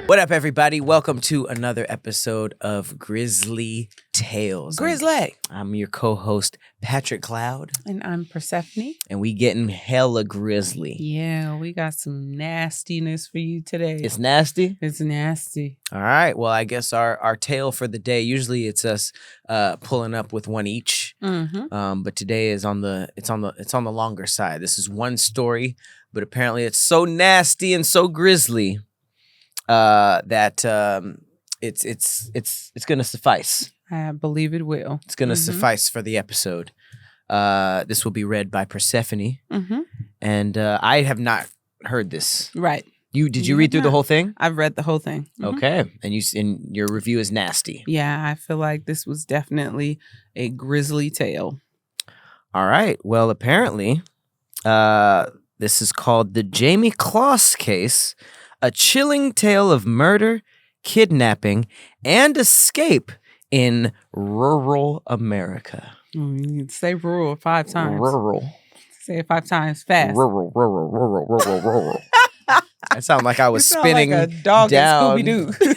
What up, everybody? Welcome to another episode of Grizzly Tales. Grizzly. I'm your co-host, Patrick Cloud. And I'm Persephanii. And we getting hella grizzly. Yeah, we got some nastiness for you today. It's nasty? It's nasty. All right. Well, I guess our tale for the day, usually it's us pulling up with one each. Mm-hmm. But today is on the longer side. This is one story, but apparently it's so nasty and so grisly that it's gonna suffice. I believe it will. It's gonna suffice for the episode. This will be read by Persephanii, and I have not heard this. Right. Did you read through the whole thing? I've read the whole thing. Okay, and your review is nasty. Yeah, I feel like this was definitely a grisly tale. All right. Well, apparently, this is called the Jayme Closs case. A chilling tale of murder, kidnapping, and escape in rural America. You say rural 5 times. Rural. Say it 5 times fast. Rural. I sound like I was spinning like a dog down. in Scooby-Doo.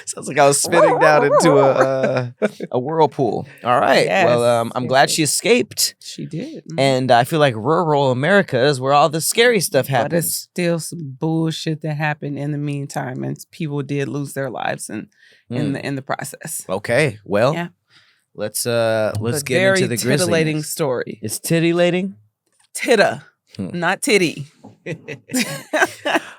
Sounds like I was spinning down into a whirlpool. All right. Yes. Well, I'm glad she escaped. She did. And I feel like rural America is where all the scary stuff But it's happens. still some bullshit that happened in the meantime, and people did lose their lives in the process. Okay. Well, Yeah. let's But get into the very titillating grisliness. story. It's titillating? Titta, not titty.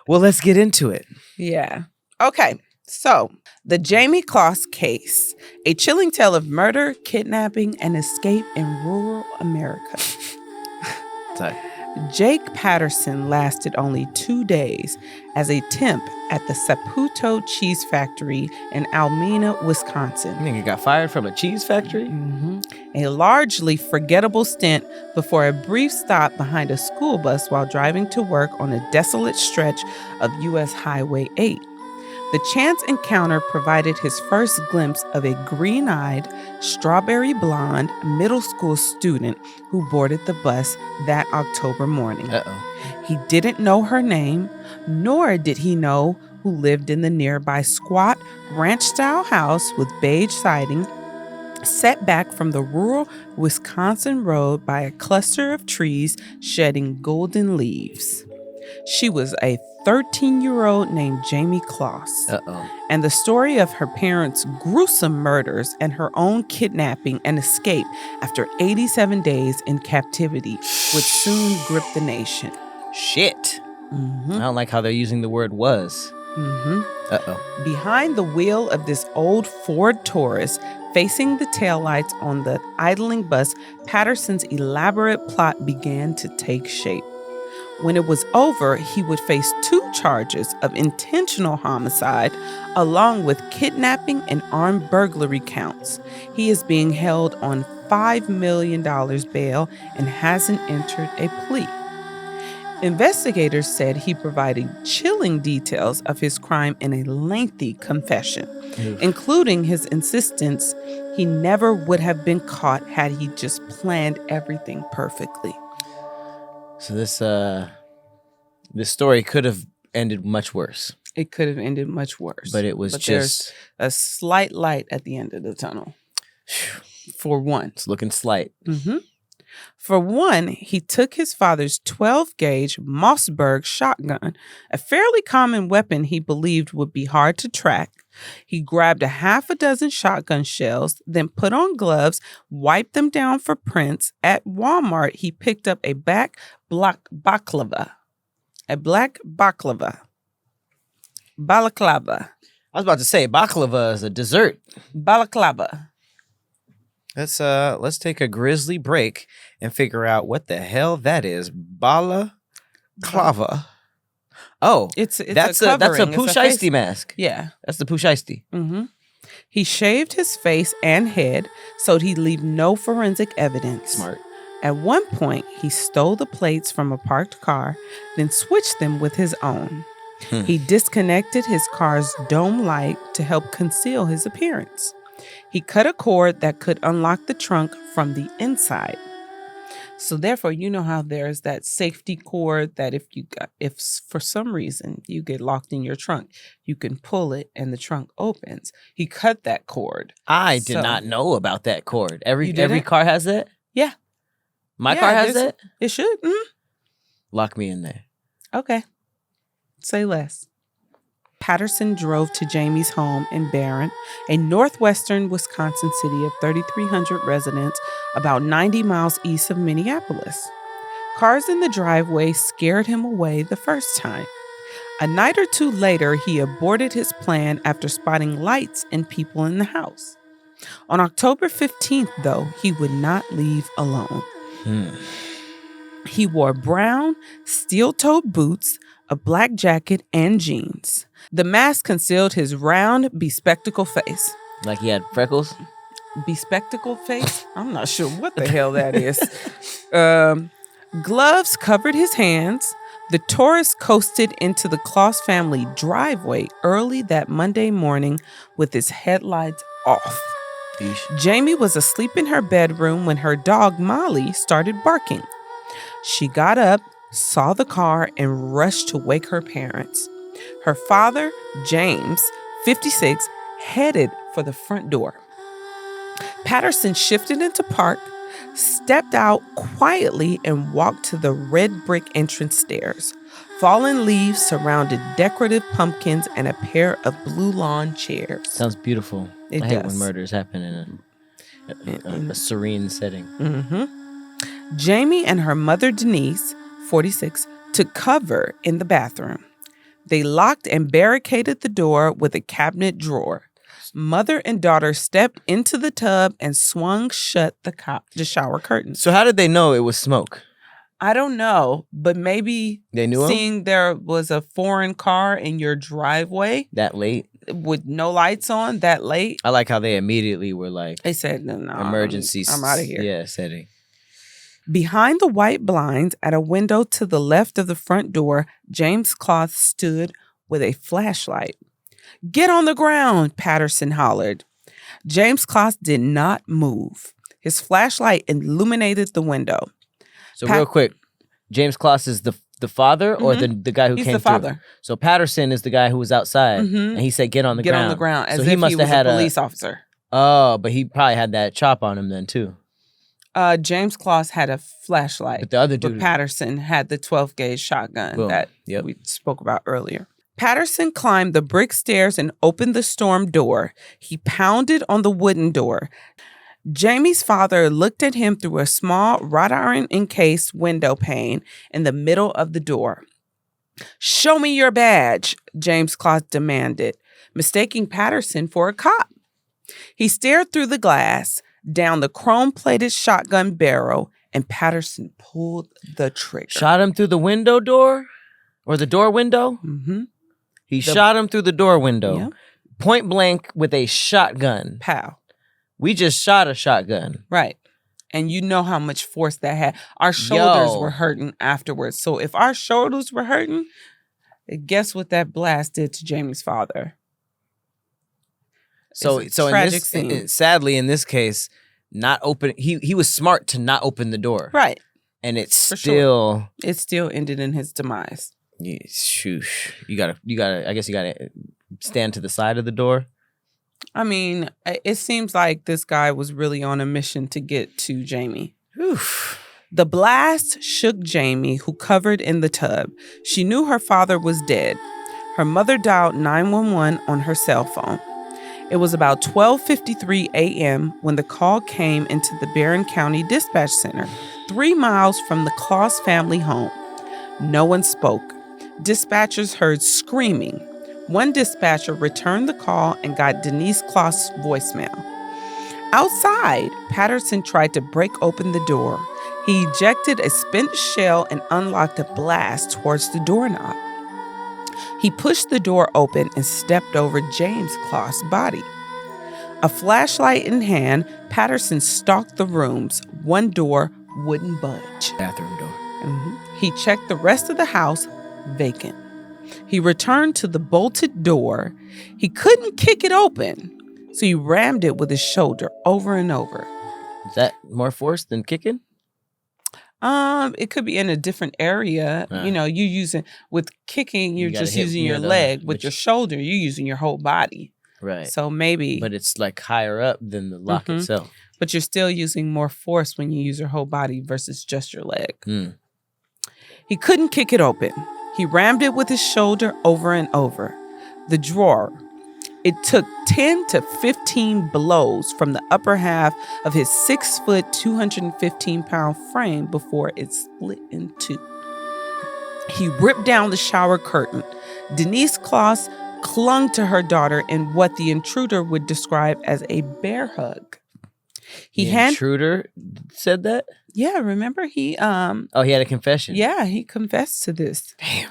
Well, let's get into it. Yeah. Okay. So, the Jayme Closs case, a chilling tale of murder, kidnapping, and escape in rural America. Sorry. Jake Patterson lasted only 2 days as a temp at the Saputo Cheese Factory in Almena, Wisconsin. Nigga got fired from a cheese factory? A largely forgettable stint before a brief stop behind a school bus while driving to work on a desolate stretch of U.S. Highway 8. The chance encounter provided his first glimpse of a green-eyed, strawberry blonde middle school student who boarded the bus that October morning. Uh-oh. He didn't know her name, nor did he know who lived in the nearby squat, ranch-style house with beige siding, set back from the rural Wisconsin road by a cluster of trees shedding golden leaves. She was a 13-year-old named Jayme Closs. Uh-oh. And the story of her parents' gruesome murders and her own kidnapping and escape after 87 days in captivity would soon grip the nation. Shit. I don't like how they're using the word was. Uh-oh. Behind the wheel of this old Ford Taurus, facing the taillights on the idling bus, Patterson's elaborate plot began to take shape. When it was over, he would face 2 charges of intentional homicide, along with kidnapping and armed burglary counts. He is being held on $5 million bail and hasn't entered a plea. Investigators said he provided chilling details of his crime in a lengthy confession, including his insistence he never would have been caught had he just planned everything perfectly. So this story could have ended much worse. It could have ended much worse. But it was just a slight light at the end of the tunnel. For one. It's looking slight. For one, he took his father's 12-gauge Mossberg shotgun, a fairly common weapon he believed would be hard to track. He grabbed a half a dozen shotgun shells, then put on gloves, wiped them down for prints. At Walmart, he picked up a black baklava. A black baklava. Balaclava. I was about to say baklava is a dessert. Balaclava. Let's take a grisly break and figure out what the hell that is. Balaclava. Oh, it's that's a a Pooh Shiesty mask. Yeah, that's the Pooh Shiesty. He shaved his face and head so he'd leave no forensic evidence. Smart. At one point, he stole the plates from a parked car, then switched them with his own. He disconnected his car's dome light to help conceal his appearance. He cut a cord that could unlock the trunk from the inside. So therefore, you know how there's that safety cord that if for some reason you get locked in your trunk, you can pull it and the trunk opens. He cut that cord. I did not know about that cord. Every car has that? Yeah. My car has that? It should. Mm-hmm. Lock me in there. Okay. Say less. Patterson drove to Jayme's home in Barron, a northwestern Wisconsin city of 3,300 residents, about 90 miles east of Minneapolis. Cars in the driveway scared him away the first time. A night or two later, he aborted his plan after spotting lights and people in the house. On October 15th, though, he would not leave alone. He wore brown, steel-toed boots, a black jacket, and jeans. The mask concealed his round, bespectacled face. Like he had freckles? Bespectacled face? I'm not sure what the hell that is. Gloves covered his hands. The Taurus coasted into the Closs family driveway early that Monday morning with its headlights off. Eesh. Jayme was asleep in her bedroom when her dog Molly started barking. She got up, saw the car, and rushed to wake her parents. Her father, James, 56, headed for the front door. Patterson shifted into park, stepped out quietly, and walked to the red brick entrance stairs. Fallen leaves surrounded decorative pumpkins and a pair of blue lawn chairs. Sounds beautiful. I hate when murders happen in a serene setting. Mm-hmm. Jayme and her mother, Denise, 46, took cover in the bathroom. They locked and barricaded the door with a cabinet drawer. Mother and daughter stepped into the tub and swung shut the shower curtains. So how did they know it was smoke? I don't know, but maybe they knew seeing there was a foreign car in your driveway that late with no lights on that late. I like how they immediately were like, they said, no, emergency. I'm out of here. Yeah, setting. Behind the white blinds at a window to the left of the front door, Jayme Closs stood with a flashlight. "Get on the ground," Patterson hollered. Jayme Closs did not move. His flashlight illuminated the window. So real quick, Jayme Closs is the father or the guy who He's came the father. through? So Patterson is the guy who was outside, and he said, "Get on the ground." Get on the ground, as so if he must was have had a police officer. Oh, but he probably had that chop on him then too. Jayme Closs had a flashlight, but the other dude, Patterson, had the 12-gauge shotgun that we spoke about earlier. Patterson climbed the brick stairs and opened the storm door. He pounded on the wooden door. Jayme's father looked at him through a small wrought iron encased window pane in the middle of the door. "Show me your badge," Jayme Closs demanded, mistaking Patterson for a cop. He stared through the glass, down the chrome-plated shotgun barrel, and Patterson pulled the trigger. Shot him through the window door? Or the door window? Mm-hmm. He shot him through the door window. Yeah. Point blank with a shotgun. Pow. We just shot a shotgun. Right. And you know how much force that had. Our shoulders were hurting afterwards. So if our shoulders were hurting, guess what that blast did to Jayme's father? So sadly in this case, not open. He was smart to not open the door, right? And it still ended in his demise. Yeah, shoosh. You gotta. I guess you gotta stand to the side of the door. I mean, it seems like this guy was really on a mission to get to Jayme. Oof. The blast shook Jayme, who covered in the tub. She knew her father was dead. Her mother dialed 911 on her cell phone. It was about 12:53 a.m. when the call came into the Barron County Dispatch Center, 3 miles from the Closs family home. No one spoke. Dispatchers heard screaming. One dispatcher returned the call and got Denise Closs' voicemail. Outside, Patterson tried to break open the door. He ejected a spent shell and unlocked a blast towards the doorknob. He pushed the door open and stepped over Jayme Closs' body. A flashlight in hand, Patterson stalked the rooms. One door wouldn't budge. Bathroom door. Mm-hmm. He checked the rest of the house, vacant. He returned to the bolted door. He couldn't kick it open, so he rammed it with his shoulder over and over. Is that more force than kicking? It could be in a different area. You using with kicking, you're just using your leg. With your shoulder, you're using your whole body. Right. So maybe. But it's like higher up than the lock itself. But you're still using more force when you use your whole body versus just your leg. He couldn't kick it open. He rammed it with his shoulder over and over. The drawer. It took 10 to 15 blows from the upper half of his 6-foot, 215-pound frame before it split in two. He ripped down the shower curtain. Denise Closs clung to her daughter in what the intruder would describe as a bear hug. Intruder said that? Yeah, remember he he had a confession. Yeah, he confessed to this. Damn.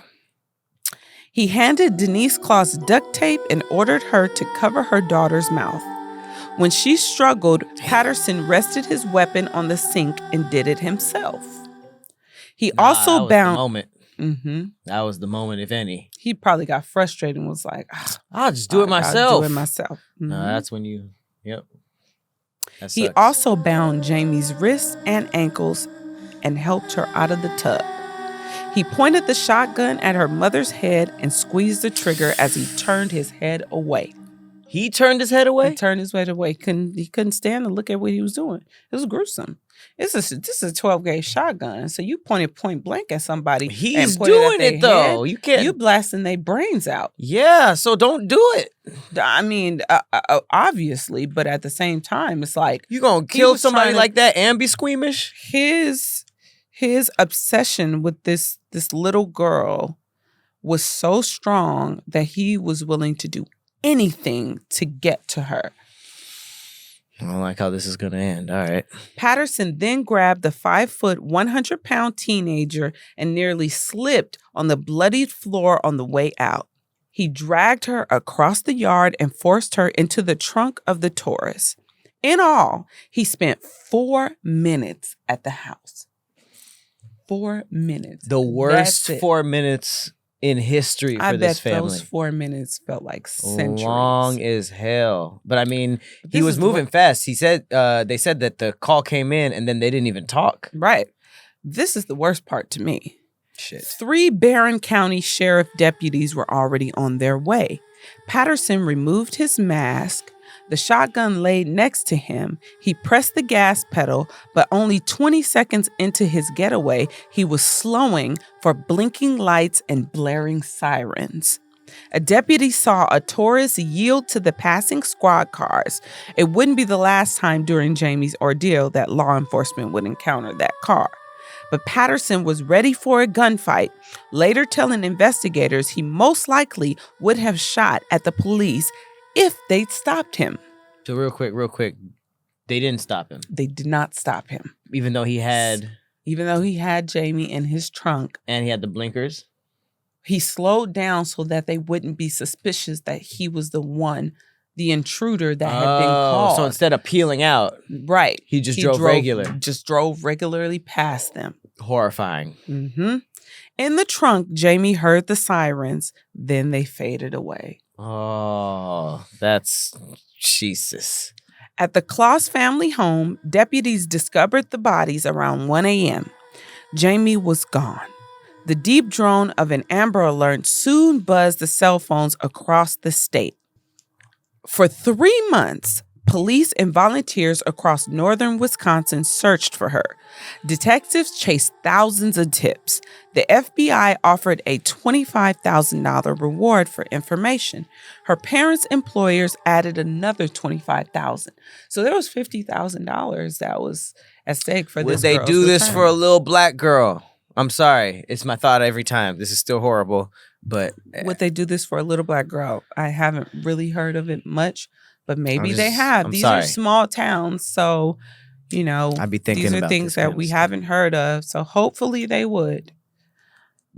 He handed Denise Closs duct tape and ordered her to cover her daughter's mouth. When she struggled, Patterson rested his weapon on the sink and did it himself. He also bound. The moment. That was the moment, if any. He probably got frustrated and was like, "I'll just do it myself." I'll do it myself. No, that's when you. Yep. He also bound Jayme's wrists and ankles and helped her out of the tub. He pointed the shotgun at her mother's head and squeezed the trigger as he turned his head away. He turned his head away? He turned his head away. He couldn't stand to look at what he was doing. It was gruesome. This is a 12-gauge shotgun. So you pointed point blank at somebody. He's doing it, though. Head, you can't. You blasting their brains out. Yeah, so don't do it. I mean, obviously, but at the same time, it's like... You gonna kill somebody like that and be squeamish? His obsession with this little girl was so strong that he was willing to do anything to get to her. I don't like how this is going to end. All right. Patterson then grabbed the 5-foot, 100-pound teenager and nearly slipped on the bloodied floor on the way out. He dragged her across the yard and forced her into the trunk of the Taurus. In all, he spent 4 minutes at the house. 4 minutes. The worst 4 minutes in history for this family. I bet those 4 minutes felt like centuries. Long as hell. But I mean, he was moving fast. He said, they said that the call came in and then they didn't even talk. Right. This is the worst part to me. Shit. 3 Barron County sheriff deputies were already on their way. Patterson removed his mask. The shotgun laid next to him. He pressed the gas pedal, but only 20 seconds into his getaway, he was slowing for blinking lights and blaring sirens. A deputy saw a Taurus yield to the passing squad cars. It wouldn't be the last time during Jayme's ordeal that law enforcement would encounter that car. But Patterson was ready for a gunfight, later telling investigators he most likely would have shot at the police if they'd stopped him. So real quick, they didn't stop him. They did not stop him. Even though he had Jayme in his trunk. And he had the blinkers? He slowed down so that they wouldn't be suspicious that he was the intruder that had been called. So instead of peeling out. Right. He drove regular. Just drove regularly past them. Horrifying. Mm-hmm. In the trunk, Jayme heard the sirens. Then they faded away. Oh, that's Jesus. At the Closs family home, deputies discovered the bodies around 1 a.m. Jayme was gone. The deep drone of an Amber Alert soon buzzed the cell phones across the state. For 3 months, police and volunteers across northern Wisconsin searched for her. Detectives chased thousands of tips. The FBI offered a $25,000 reward for information. Her parents' employers added another $25,000. So there was $50,000 that was at stake for this girl's Would they do this return. for a little black girl? I'm sorry. It's my thought every time. This is still horrible, but... Would they do this for a little black girl? I haven't really heard of it much, but maybe they have. These are small towns, so, I'd be thinking these are about things this that we haven't heard of, so hopefully they would.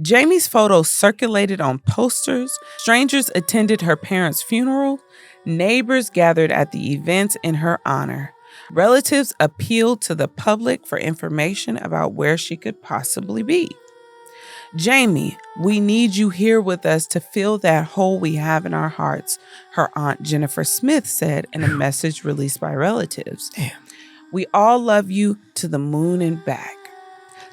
Jayme's photos circulated on posters. Strangers attended her parents' funeral. Neighbors gathered at the events in her honor. Relatives appealed to the public for information about where she could possibly be. Jayme, we need you here with us to fill that hole we have in our hearts, her aunt Jennifer Smith said in a message released by relatives. Damn. We all love you to the moon and back.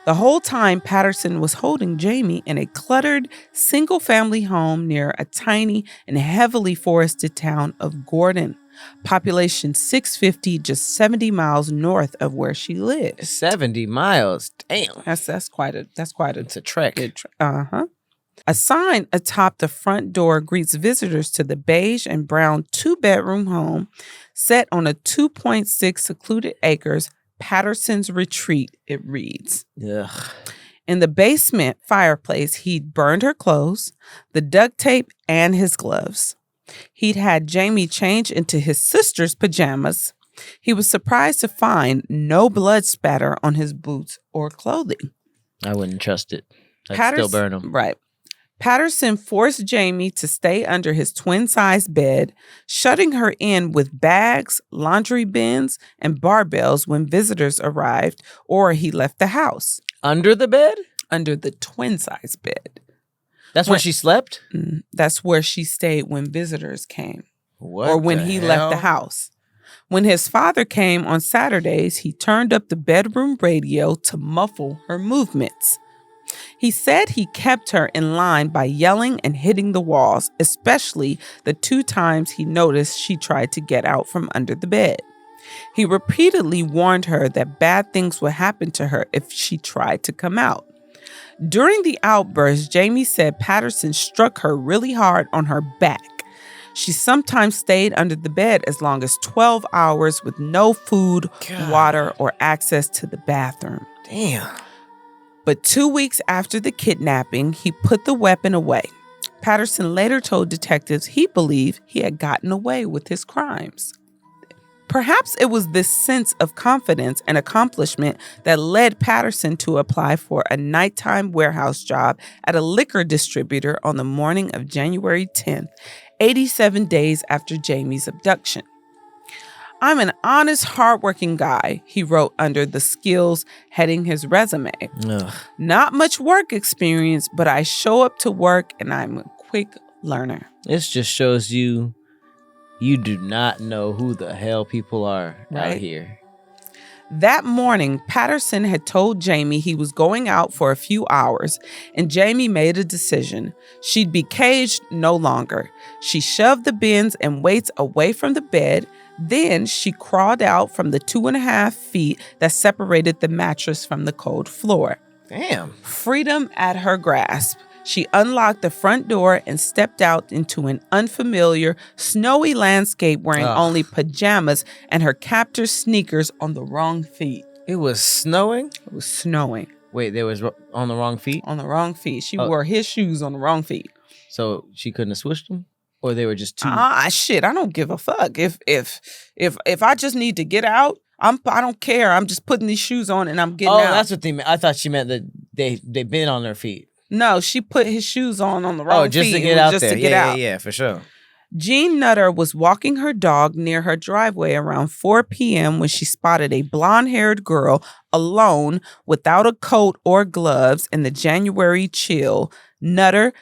The The whole time, Patterson was holding Jayme in a cluttered, single-family home near a tiny and heavily forested town of Gordon. Population 650, just 70 miles north of where she lives. 70 miles. Damn. That's quite a It's a trek. A sign atop the front door greets visitors to the beige and brown 2-bedroom home set on a 2.6 secluded acres Patterson's Retreat, it reads. Ugh. In the basement fireplace, he'd burned her clothes, the duct tape, and his gloves. He'd had Jayme change into his sister's pajamas. He was surprised to find no blood spatter on his boots or clothing. I wouldn't trust it. I'd still burn them. Right. Patterson forced Jayme to stay under his twin-sized bed, shutting her in with bags, laundry bins, and barbells when visitors arrived or he left the house. Under the bed? Under the twin-sized bed. That's where she slept? That's where she stayed when visitors came. What or when he left the house. When his father came on Saturdays, he turned up the bedroom radio to muffle her movements. He said he kept her in line by yelling and hitting the walls, especially the 2 times he noticed she tried to get out from under the bed. He repeatedly warned her that bad things would happen to her if she tried to come out. During the outburst, Jayme said Patterson struck her really hard on her back. She sometimes stayed under the bed as long as 12 hours with no food, water, or access to the bathroom. Damn. But 2 weeks after the kidnapping, he put the weapon away. Patterson later told detectives he believed he had gotten away with his crimes. Perhaps it was this sense of confidence and accomplishment that led Patterson to apply for a nighttime warehouse job at a liquor distributor on the morning of January 10th, 87 days after Jayme's abduction. I'm an honest, hardworking guy, he wrote under the skills heading his resume. Ugh. Not much work experience, but I show up to work and I'm a quick learner. This just shows you do not know who the hell people are out here. That morning, Patterson had told Jayme he was going out for a few hours, and Jayme made a decision. She'd be caged no longer. She shoved the bins and weights away from the bed. Then she crawled out from the 2.5 feet that separated the mattress from the cold floor. Damn. Freedom at her grasp. She unlocked the front door and stepped out into an unfamiliar, snowy landscape wearing only pajamas and her captor's sneakers on the wrong feet. It was snowing? It was snowing. Wait, they was on the wrong feet? On the wrong feet. She wore his shoes on the wrong feet. So she couldn't have switched them? Or they were just too... Shit, I don't give a fuck. If I just need to get out, I don't care. I'm just putting these shoes on and I'm getting out. Oh, that's what they meant. I thought she meant that they've been on their feet. No, she put his shoes on the wrong feet. Oh, just to get out there. Yeah, yeah, for sure. Jean Nutter was walking her dog near her driveway around 4 p.m. when she spotted a blonde-haired girl alone without a coat or gloves in the January chill. Nutter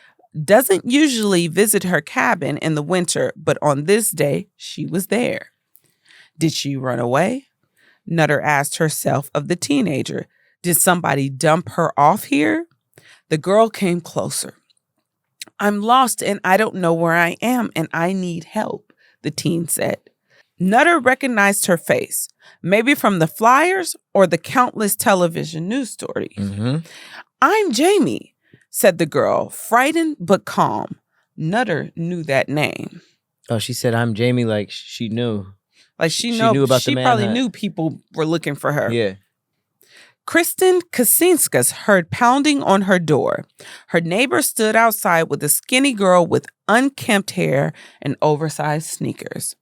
doesn't usually visit her cabin in the winter, but on this day, she was there. Did she run away? Nutter asked herself of the teenager. Did somebody dump her off here? The girl came closer. I'm lost and I don't know where I am and I need help, the teen said. Nutter recognized her face, maybe from the flyers or the countless television news stories. Mm-hmm. I'm Jayme, said the girl, frightened but calm. Nutter knew that name. Oh, she said, I'm Jayme, like she knew. Like she knew about the She manhunt. probably knew people were looking for her. Yeah. Kristen Kacinskas heard pounding on her door. Her neighbor stood outside with a skinny girl with unkempt hair and oversized sneakers.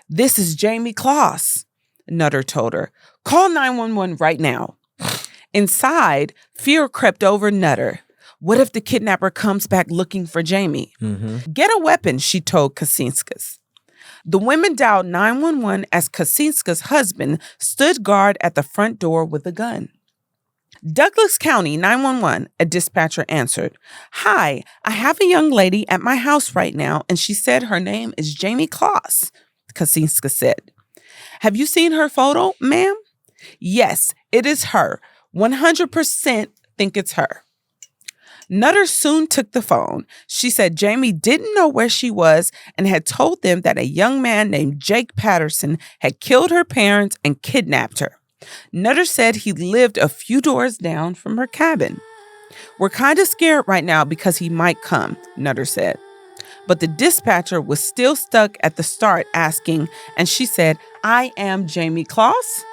This is Jayme Closs, Nutter told her. Call 911 right now. Inside, fear crept over Nutter. What if the kidnapper comes back looking for Jayme? Mm-hmm. Get a weapon, she told Kacinskas. The women dialed 911 as Kacinskas' husband stood guard at the front door with a gun. Douglas County 911, a dispatcher answered. Hi, I have a young lady at my house right now, and she said her name is Jayme Closs, Kacinskas said. Have you seen her photo, ma'am? Yes, it is her. 100% think it's her. Nutter soon took the phone. She said Jayme didn't know where she was and had told them that a young man named Jake Patterson had killed her parents and kidnapped her. Nutter said he lived a few doors down from her cabin. We're kind of scared right now because he might come, Nutter said. But the dispatcher was still stuck at the start asking, and she said, I am Jayme Closs?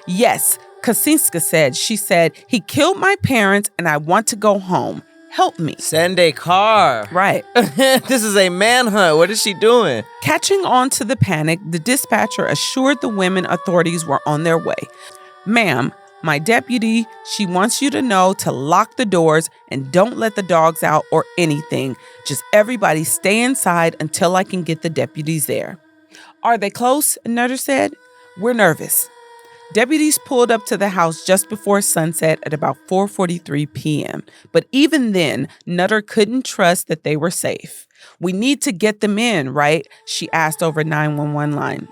Yes, Kaczynska said. She said, he killed my parents and I want to go home. Help me. Send a car. Right. This is a manhunt. What is she doing? Catching on to the panic, the dispatcher assured the women authorities were on their way. Ma'am, my deputy, she wants you to know to lock the doors and don't let the dogs out or anything. Just everybody stay inside until I can get the deputies there. Are they close? Nutter said. We're nervous. Deputies pulled up to the house just before sunset at about 4:43 p.m. But even then, Nutter couldn't trust that they were safe. We need to get them in, right? She asked over 911 line.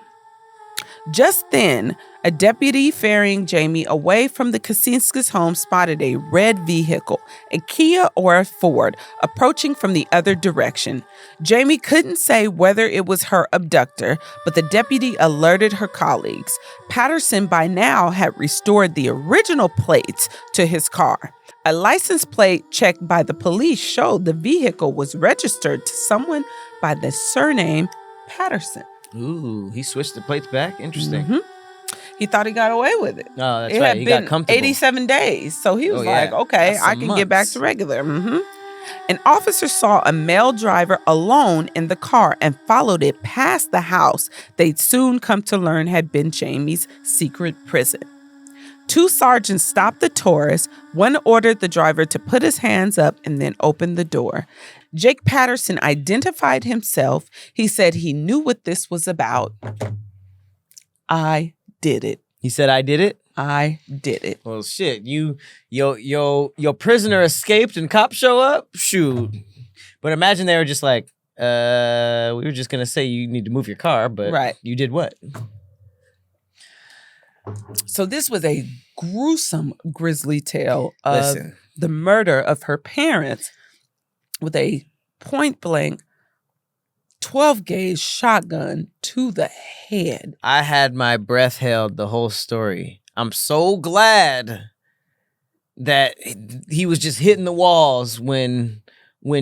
Just then, a deputy ferrying Jayme away from the Kaczynska's home spotted a red vehicle, a Kia or a Ford, approaching from the other direction. Jayme couldn't say whether it was her abductor, but the deputy alerted her colleagues. Patterson by now had restored the original plates to his car. A license plate checked by the police showed the vehicle was registered to someone by the surname Patterson. Ooh, he switched the plates back? Interesting. Mm-hmm. He thought he got away with it. Oh, that's it right. had He been got comfortable. 87 days. So he was like, okay, That's I some can get back months. to regular. Mm-hmm. An officer saw a male driver alone in the car and followed it past the house they'd soon come to learn had been Jayme's secret prison. Two sergeants stopped the Taurus. One ordered the driver to put his hands up and then opened the door. Jake Patterson identified himself. He said he knew what this was about. I did it. He said, I did it? I did it. Well, shit, your prisoner escaped and cops show up? Shoot. But imagine they were just like, we were just going to say you need to move your car, but Right. You did what? So this was a gruesome grisly tale of Listen. the murder of her parents with a point-blank 12-gauge shotgun to the head. I had my breath held the whole story. I'm so glad that he was just hitting the walls when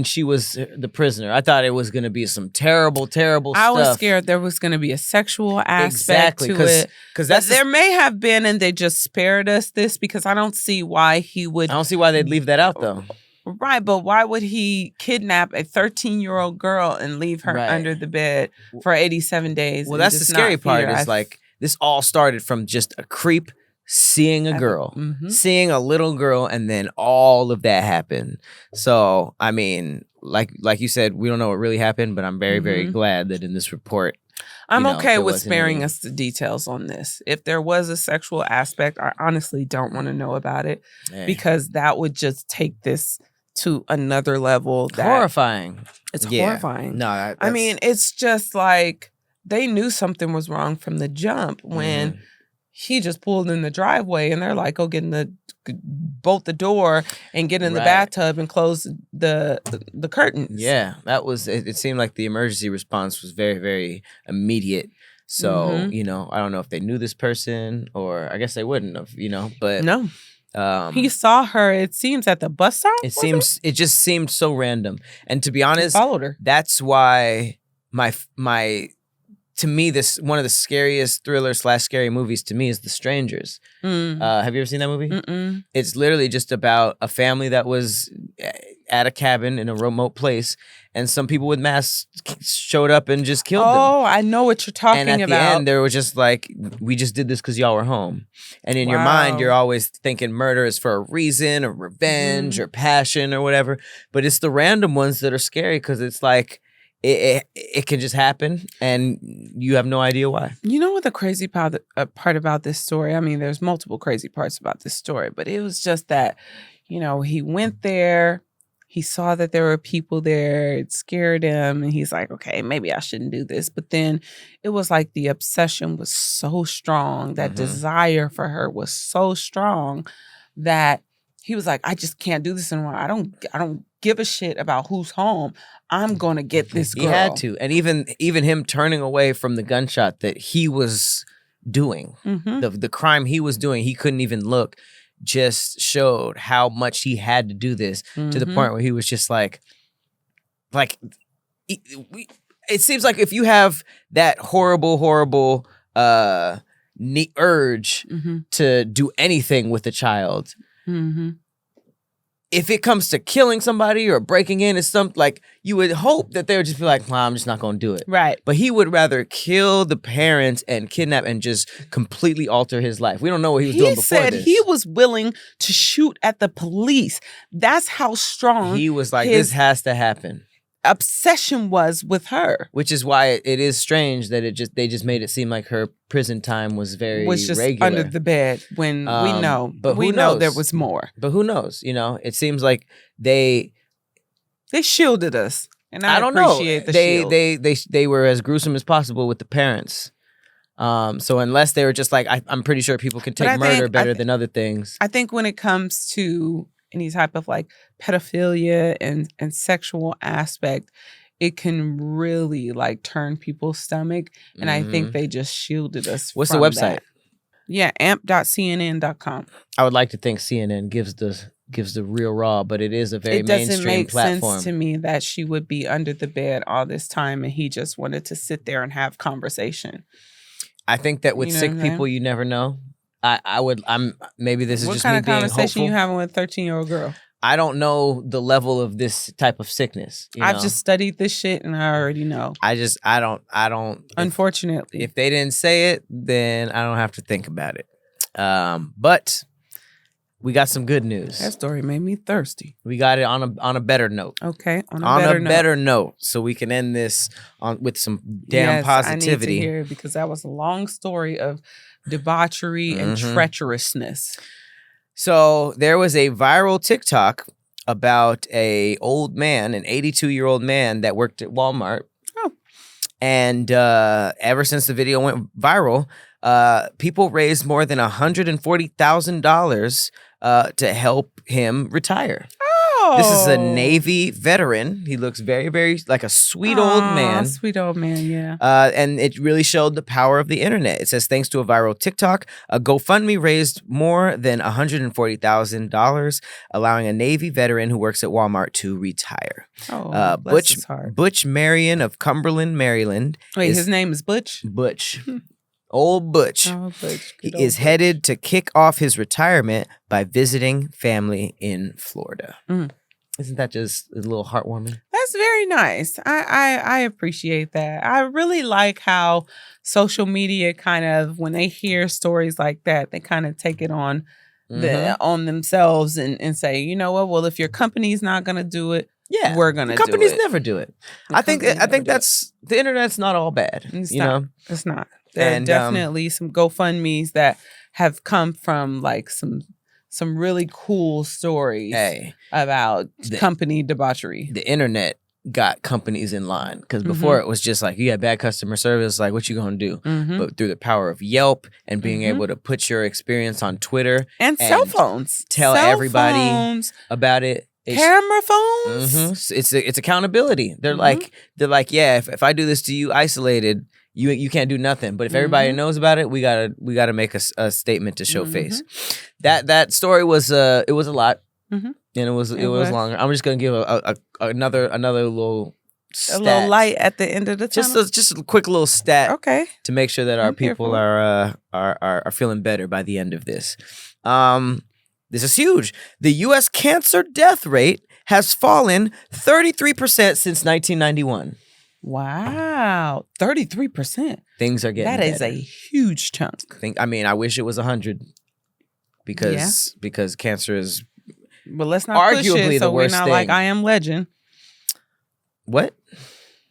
she was the prisoner. I thought it was going to be some terrible stuff. I was scared there was going to be a sexual aspect to it. Because But there may have been, and they just spared us this because I don't see why he would. I don't see why they'd leave that out, though. Right, but why would he kidnap a 13-year-old girl and leave her Right. under the bed for 87 days? Well, and that's the just scary not part feed her? is like this all started from just a creep seeing a girl, seeing a little girl, and then all of that happened. So, I mean, like you said, we don't know what really happened, but I'm very, very glad that in this report, I'm okay there with wasn't sparing any- us the details on this. If there was a sexual aspect, I honestly don't want to know about it Hey. because that would just take this to another level. Horrifying. It's Yeah. horrifying. No, I mean, it's just like they knew something was wrong from the jump when he just pulled in the driveway and they're like, oh, bolt the door and get in the Right. bathtub and close the curtains. Yeah, that was. It seemed like the emergency response was very, very immediate. So I don't know if they knew this person, or I guess they wouldn't have. But No. He saw her, it seems, at the bus stop. it just seemed so random. And to be honest, Followed her. that's why to me, this one of the scariest thriller/scary movies to me is The Strangers. Have you ever seen that movie? Mm-mm. It's literally just about a family that was at a cabin in a remote place, and some people with masks showed up and just killed them. Oh, I know what you're talking And at about. the end, they were just like, we just did this because y'all were home. And in your mind, Wow. you're always thinking murder is for a reason or revenge or passion or whatever. But it's the random ones that are scary because it's like, it can just happen and you have no idea why. You know what the crazy part about this story? I mean, there's multiple crazy parts about this story, but it was just that, he went there. he saw that there were people there. It scared him. And he's like, okay, maybe I shouldn't do this. But then it was like the obsession was so strong. That desire for her was so strong that he was like, I just can't do this anymore. I don't give a shit about who's home. I'm going to get this girl. He had to. And even him turning away from the gunshot that he was doing, the crime he was doing, he couldn't even look, just showed how much he had to do this to the point where he was just like it seems like if you have that horrible urge to do anything with a child, if it comes to killing somebody or breaking in, it's something like you would hope that they would just be like, well, I'm just not going to do it. Right. But he would rather kill the parents and kidnap and just completely alter his life. We don't know what he was doing before this. He said he was willing to shoot at the police. That's how strong he was like, this has to happen. Obsession was with her, which is why it is strange that they just made it seem like her prison time was just regular. Under the bed when we know, but we know there was more. But who knows? You know, it seems like they shielded us, and I don't appreciate know. The shield. They were as gruesome as possible with the parents. So unless they were just like, I'm pretty sure people can take murder better than other things. I think when it comes to any type of like pedophilia and sexual aspect, it can really like turn people's stomach. And I think they just shielded us. What's the website? That. Yeah, amp.cnn.com. I would like to think CNN gives the real raw, but it is a very mainstream platform. It doesn't make sense to me that she would be under the bed all this time and he just wanted to sit there and have conversation. I think that with sick people, you never know. Maybe this is just me being hopeful. What kind of conversation you having with a 13-year-old girl? I don't know the level of this type of sickness. I've just studied this shit and I already know. I don't. Unfortunately. If they didn't say it, then I don't have to think about it. But we got some good news. That story made me thirsty. We got it on a better note. Okay, on a better note, so we can end this with some damn positivity. I need to hear it because that was a long story of debauchery and treacherousness. So there was a viral TikTok about an 82-year-old man that worked at Walmart. Oh. And ever since the video went viral, people raised more than $140,000 to help him retire. Oh. This is a Navy veteran. He looks very, very like a sweet old man. Sweet old man, yeah. And it really showed the power of the internet. It says, thanks to a viral TikTok, a GoFundMe raised more than $140,000, allowing a Navy veteran who works at Walmart to retire. Oh, bless his heart. Butch Marion of Cumberland, Maryland. Wait, his name is Butch? Butch. Old Butch. Oh, Butch. He is headed to kick off his retirement by visiting family in Florida. Isn't that just a little heartwarming? That's very nice. I appreciate that. I really like how social media kind of, when they hear stories like that, they kind of take it on on themselves and say, you know what? Well, if your company's not going to do it, we're going to do it. Companies never do it. I think that's the internet's not all bad. It's not. There are definitely some GoFundMes that have come from like some really cool stories about company debauchery. The internet got companies in line because before it was just like you had bad customer service, like what you gonna do? But through the power of Yelp and being able to put your experience on Twitter and cell phones, tell everybody about it. Camera phones. It's accountability. They're like, yeah, if I do this to you isolated, you can't do nothing. But if everybody knows about it, we gotta make a statement to show face. That story was it was a lot, and it was longer. I'm just gonna give another little stat. A little light at the end of the tunnel. Just a quick little stat, okay, to make sure that our people are feeling better by the end of this. This is huge. The U.S. cancer death rate has fallen 33% since 1991. Wow, 33%. Things are getting that better. Is a huge chunk. I wish it was 100 because cancer is but let's not arguably push it, the so worst we're not thing. like I Am Legend. What?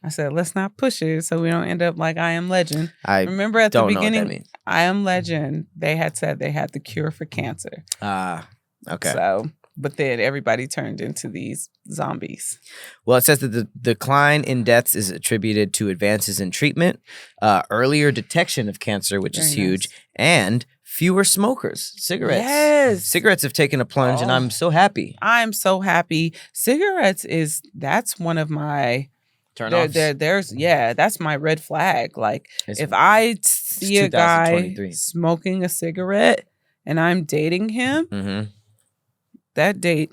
I said let's not push it so we don't end up like I Am Legend. I remember at the don't know what that beginning, means. I Am Legend. They had said they had the cure for cancer. Okay. So But then everybody turned into these zombies. Well, it says that the decline in deaths is attributed to advances in treatment, earlier detection of cancer, which is Very huge, nice. and fewer smokers. Cigarettes. Yes. Cigarettes have taken a plunge, and I'm so happy. I'm so happy. Cigarettes that's one of my Turn-offs. That's my red flag. Like, It's- if I see a guy 2023. smoking a cigarette and I'm dating him, Mhm. that date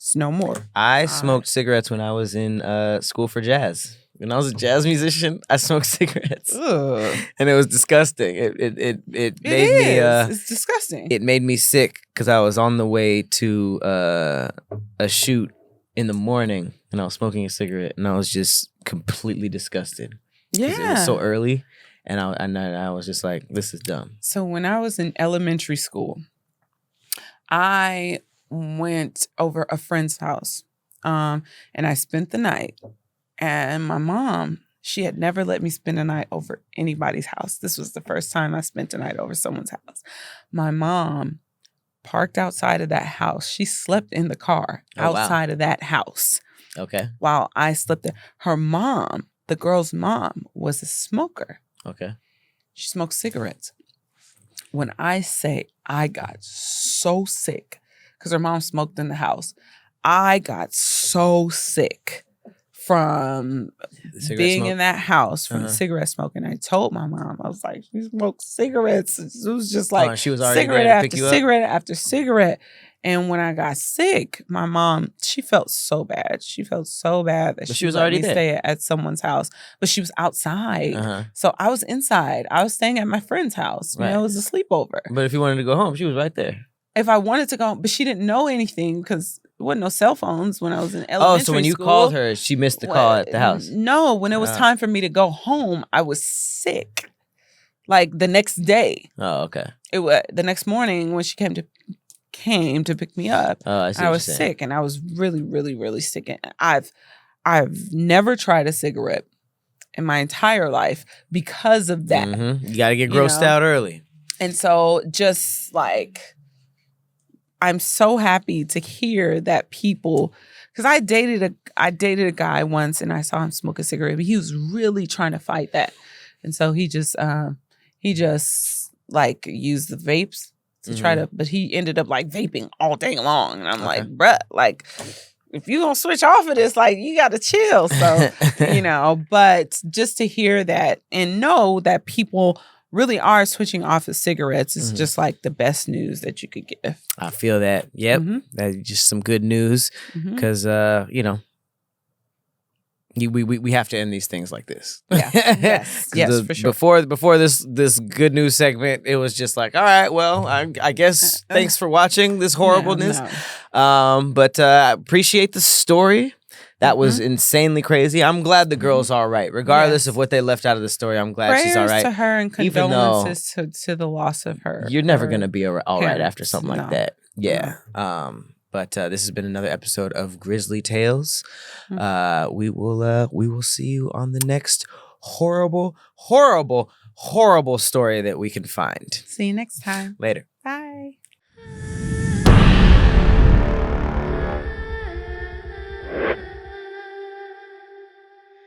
is no more. I smoked cigarettes when I was in school for jazz. When I was a jazz musician, I smoked cigarettes, Ugh. and it was disgusting. It made me. It's disgusting. It made me sick because I was on the way to a shoot in the morning, and I was smoking a cigarette, and I was just completely disgusted. 'Cause it was so early, and I was just like, "This is dumb." So when I was in elementary school, I went over a friend's house, and I spent the night. And my mom, she had never let me spend a night over anybody's house. This was the first time I spent a night over someone's house. My mom parked outside of that house. She slept in the car outside of that house Okay. while I slept there. Her mom, the girl's mom, was a smoker. Okay. She smoked cigarettes. When I say I got so sick, because her mom smoked in the house, I got so sick from being in that house, from the cigarette smoking. I told my mom, I was like, she smoked cigarettes. It was just like she was already cigarette ready to pick after you up? cigarette after cigarette. And when I got sick, my mom, she felt so bad. She felt so bad that But she was let already me there. stay at someone's house. But she was outside. Uh-huh. So I was inside. I was staying at my friend's house. You know, it was a sleepover. But if you wanted to go home, she was right there. If I wanted to go, but she didn't know anything because there wasn't no cell phones when I was in elementary Oh, so when you school. called her, she missed the call at the house. No, when it was time for me to go home, I was sick. Like the next day. Oh, okay. It was the next morning when she came to pick me up. Oh, I see I what was you're saying. sick, and I was really, really, really sick. And I've never tried a cigarette in my entire life because of that. Mm-hmm. You got to get grossed out early. And so just like, I'm so happy to hear that people, because I dated a guy once and I saw him smoke a cigarette, but he was really trying to fight that. And so he just like used the vapes to try to, but he ended up like vaping all day long. And I'm like, bruh, like, if you gonna switch off of this, like, you gotta chill. So, but just to hear that and know that people really are switching off of cigarettes is just like the best news that you could give. I feel that. Yep. That's just some good news because, we have to end these things like this. Yeah. Yes, for sure. Before this good news segment, it was just like, all right, well, I guess thanks for watching this horribleness. But appreciate the story. That was insanely crazy. I'm glad the girl's all right. Regardless of what they left out of the story, I'm glad she's all right. Prayers to her and condolences to the loss of her. You're never going to be all right after something like No. that. Yeah. But this has been another episode of Grizzly Tales. We will see you on the next horrible, horrible, horrible story that we can find. See you next time. Later. Bye.